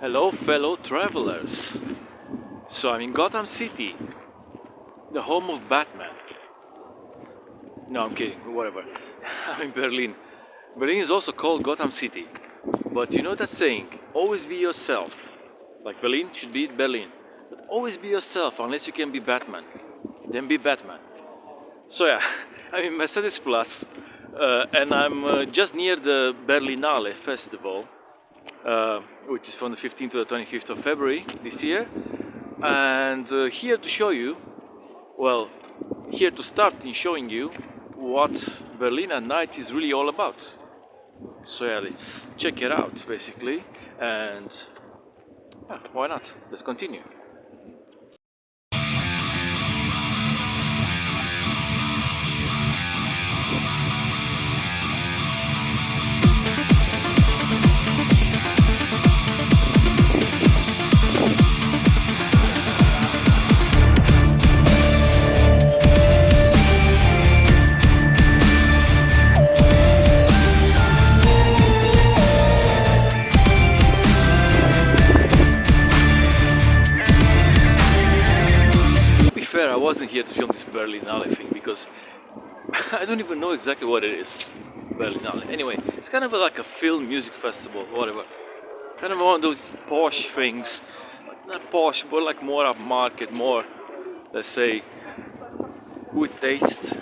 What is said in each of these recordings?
Hello, fellow travelers. So I'm in Gotham City, the home of Batman. No, I'm kidding, whatever. I'm in Berlin. Berlin is also called Gotham City. But you know that saying, always be yourself. Like Berlin should be Berlin. But always be yourself unless you can be Batman. Then be Batman. So yeah, I'm in Mercedes Plus, and I'm just near the Berlinale festival, which is from the 15th to the 25th of February this year. And here to show you, well, here to start in showing you what Berlin at night is really all about. So yeah, let's check it out basically, and yeah, why not? Let's continue. To be fair, I wasn't here to film this Berlinale thing because I don't even know exactly what it is. Berlinale. Anyway, it's kind of like a film music festival, whatever. Kind of one of those posh things. Like not posh, but like more upmarket, more, let's say, good taste.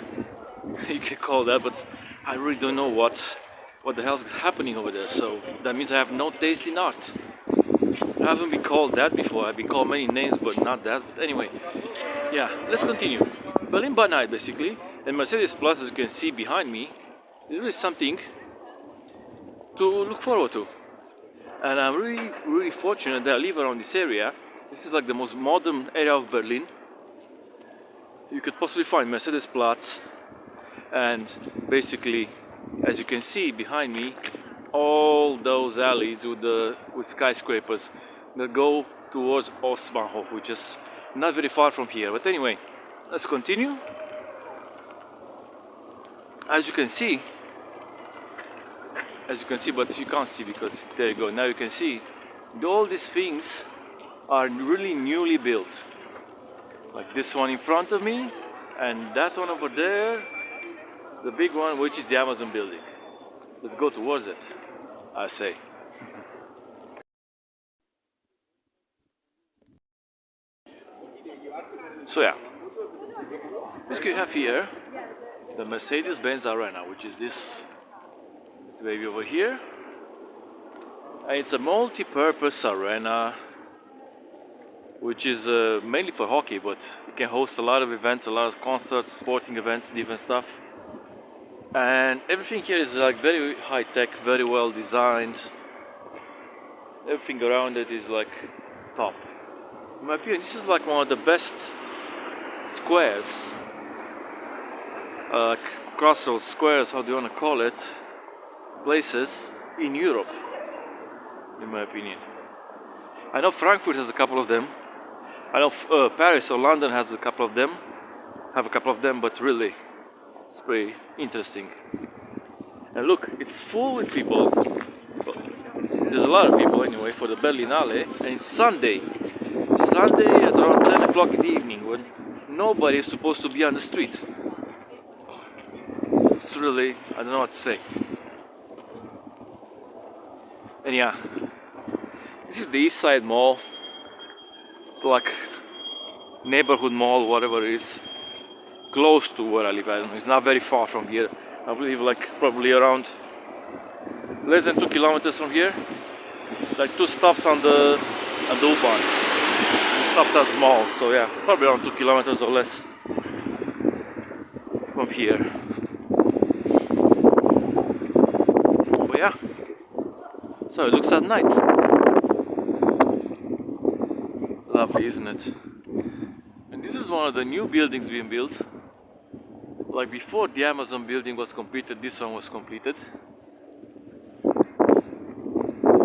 You can call that, but I really don't know what the hell's happening over there. So that means I have no taste in art. I haven't been called that before. I've been called many names, but not that. But anyway, yeah, let's continue. Berlin by night, basically, and Mercedes Plus, as you can see behind me, is really something to look forward to. And I'm really fortunate that I live around this area. This is like the most modern area of Berlin. You could possibly find Mercedesplatz, and basically, as you can see behind me, all those alleys with skyscrapers that go towards Ostbahnhof, which is not very far from here. But anyway, let's continue. As you can see, but you can't see because there you go. Now you can see all these things are really newly built. Like this one in front of me, and that one over there, the big one, which is the Amazon building. Let's go towards it, I say. So yeah, basically you have here the Mercedes-Benz Arena, which is this baby over here. And it's a multi-purpose arena, which is mainly for hockey, but it can host a lot of events, a lot of concerts, sporting events, different stuff. And everything here is like very high tech, very well designed. Everything around it is like top. In my opinion, this is like one of the best squares, crossroads squares, how do you want to call it, places in Europe, in my opinion. I know Frankfurt has a couple of them. I know Paris or London has a couple of them. But really, it's pretty interesting. And look, it's full with people. Well, there's a lot of people anyway for the Berlinale, and it's Sunday. Sunday at around 10 o'clock in the evening when nobody is supposed to be on the street. It's really, I don't know what to say. And yeah, this is the East Side Mall. It's like neighborhood mall, whatever it is, close to where I live. I don't know, it's not very far from here. I believe like probably around less than 2 kilometers from here. Like 2 stops on the U-Bahn. The stops are small, so yeah, probably around 2 kilometers or less from here. But yeah, so it looks at night. Lovely, isn't it? And this is one of the new buildings being built. Like before the Amazon building was completed, this one was completed.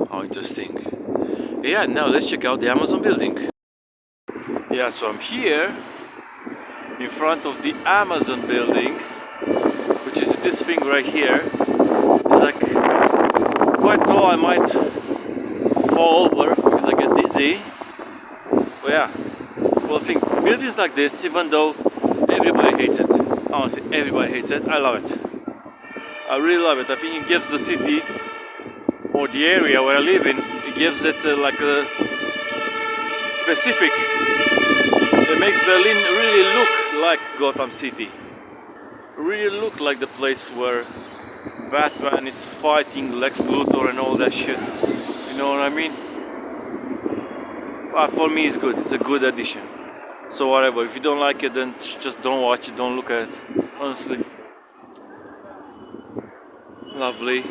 How interesting. Yeah, now let's check out the Amazon building. Yeah, so I'm here in front of the Amazon building, which is this thing right here. It's like quite tall. I might fall over because I city. Well, yeah. Well, I think buildings like this, even though everybody hates it, honestly, everybody hates it, I love it. I really love it. I think it gives the city or the area where I live in, it gives it like a specific. It makes Berlin really look like Gotham City. Really look like the place where Batman is fighting Lex Luthor and all that shit. You know what I mean? But for me, it's good. It's a good addition. So whatever. If you don't like it, then just don't watch it. Don't look at it. Honestly, lovely.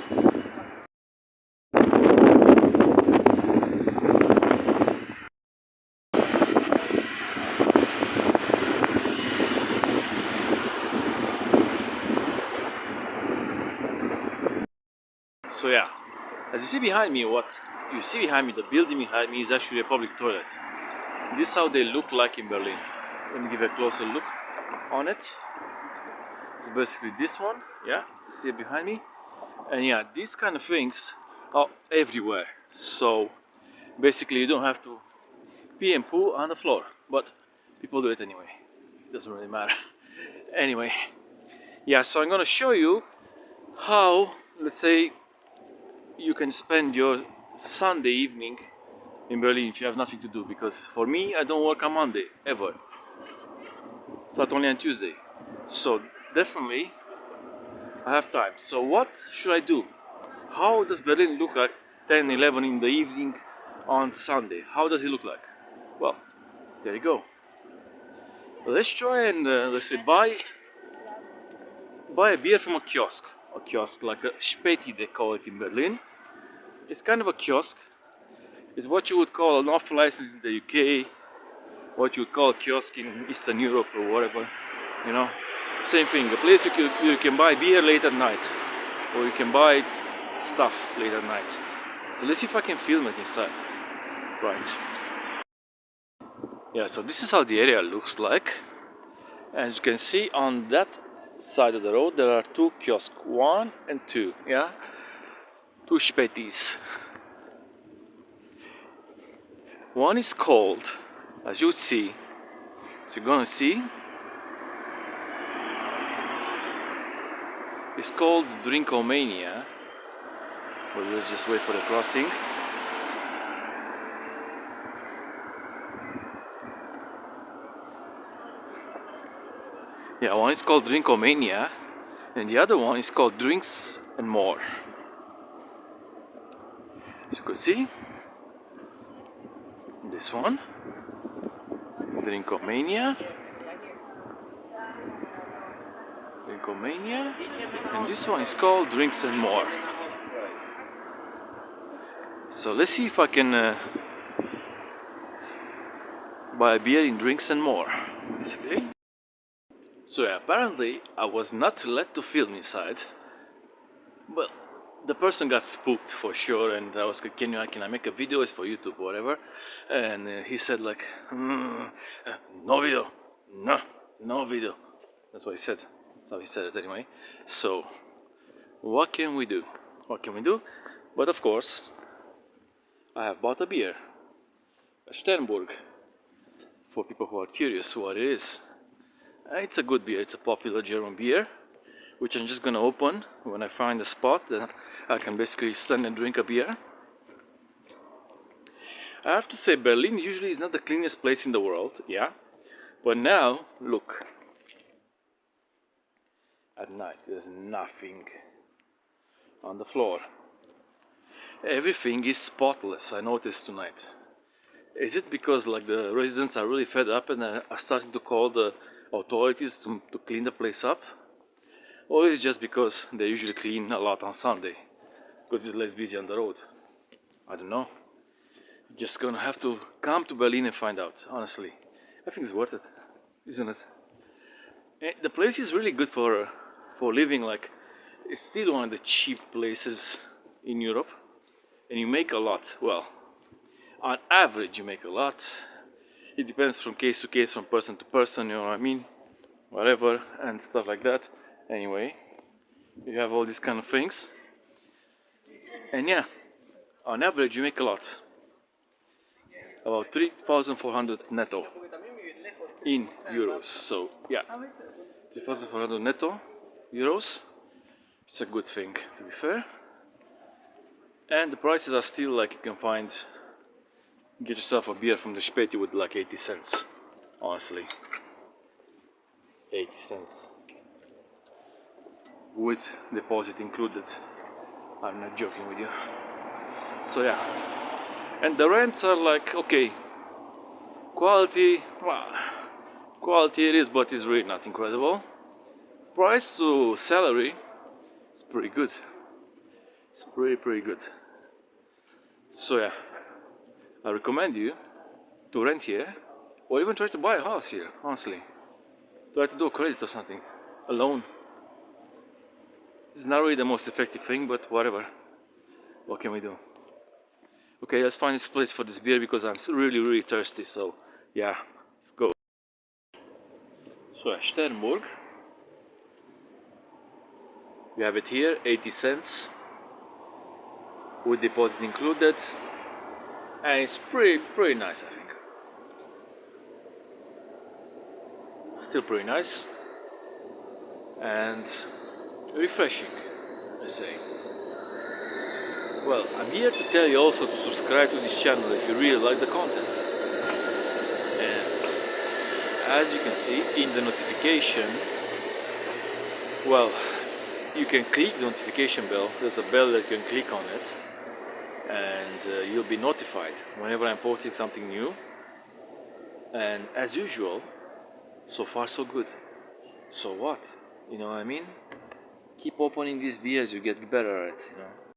So yeah, as you see behind me, what you see behind me, the building behind me is actually a public toilet. This is how they look like in Berlin. Let me give a closer look on it. It's basically this one, yeah, you see it behind me. And yeah, these kind of things are everywhere. So basically you don't have to pee and poo on the floor, but people do it anyway. It doesn't really matter. Anyway, yeah, so I'm gonna show you how, let's say, you can spend your Sunday evening in Berlin if you have nothing to do. Because for me, I don't work on Monday ever. Start only on Tuesday. So definitely I have time. So what should I do? How does Berlin look like 10, 11 in the evening on Sunday? How does it look like? Well, there you go. Let's try and let's say buy a beer from a kiosk. A kiosk like a Späti they call it in Berlin. It's kind of a kiosk. It's what you would call an off license in the UK, what you would call a kiosk in Eastern Europe or whatever. You know, same thing. A place you can buy beer late at night, or you can buy stuff late at night. So let's see if I can film it inside. Right. Yeah. So this is how the area looks like. As you can see on that side of the road, there are two kiosks, 1 and 2. Yeah, two Spätis. One is called, as you see, so you're gonna see, it's called Drinkomania. Well, let's just wait for the crossing. Yeah, one is called Drinkomania, and the other one is called Drinks and More. As you can see, this one, Drinkomania, and this one is called Drinks and More. So let's see if I can buy a beer in Drinks and More, basically. So yeah, apparently I was not let to film inside, but the person got spooked for sure, and I was like, can I make a video? It's for YouTube or whatever. And he said like, no video, no video. That's what he said. That's how he said it anyway. So what can we do? What can we do? But of course, I have bought a beer, a Sternburg, for people who are curious what it is. It's a good beer. It's a popular German beer, which I'm just gonna open when I find a spot that I can basically stand and drink a beer. I have to say, Berlin usually is not the cleanest place in the world, yeah, but now look. At night, there's nothing on the floor. Everything is spotless. I noticed tonight. Is it because like the residents are really fed up and are starting to call the authorities to clean the place up? Or is it just because they usually clean a lot on Sunday? Because it's less busy on the road? I don't know. Just gonna have to come to Berlin and find out, honestly. I think it's worth it, isn't it? The place is really good for living. Like, it's still one of the cheap places in Europe, and you make a lot. Well, on average, you make a lot. It depends from case to case, from person to person. You know what I mean? Whatever and stuff like that. Anyway, you have all these kind of things, and yeah, on average, you make a lot. about 3,400 netto in euros. So yeah, 3,400 netto euros. It's a good thing, to be fair. And the prices are still like you can find, get yourself a beer from the Späti with like 80 cents. Honestly, 80 cents with deposit included. I'm not joking with you. So yeah, and the rents are like okay, quality. Well, quality it is, but it's really not incredible. Price to salary, it's pretty good. It's pretty good. So yeah, I recommend you to rent here, or even try to buy a house here. Honestly, try to do a credit or something, a loan. It's not really the most effective thing, but whatever. What can we do? Okay, let's find this place for this beer because I'm really thirsty. So yeah, let's go. So Sternburg, we have it here, 80 cents with deposit included, and it's pretty nice, I think. Still pretty nice and refreshing, I say. Well, I'm here to tell you also to subscribe to this channel if you really like the content. And as you can see in the notification, well, you can click the notification bell. There's a bell that you can click on it, and you'll be notified whenever I'm posting something new. And as usual, so far so good. So what? You know what I mean? Keep opening these beers, you get better at it, you know.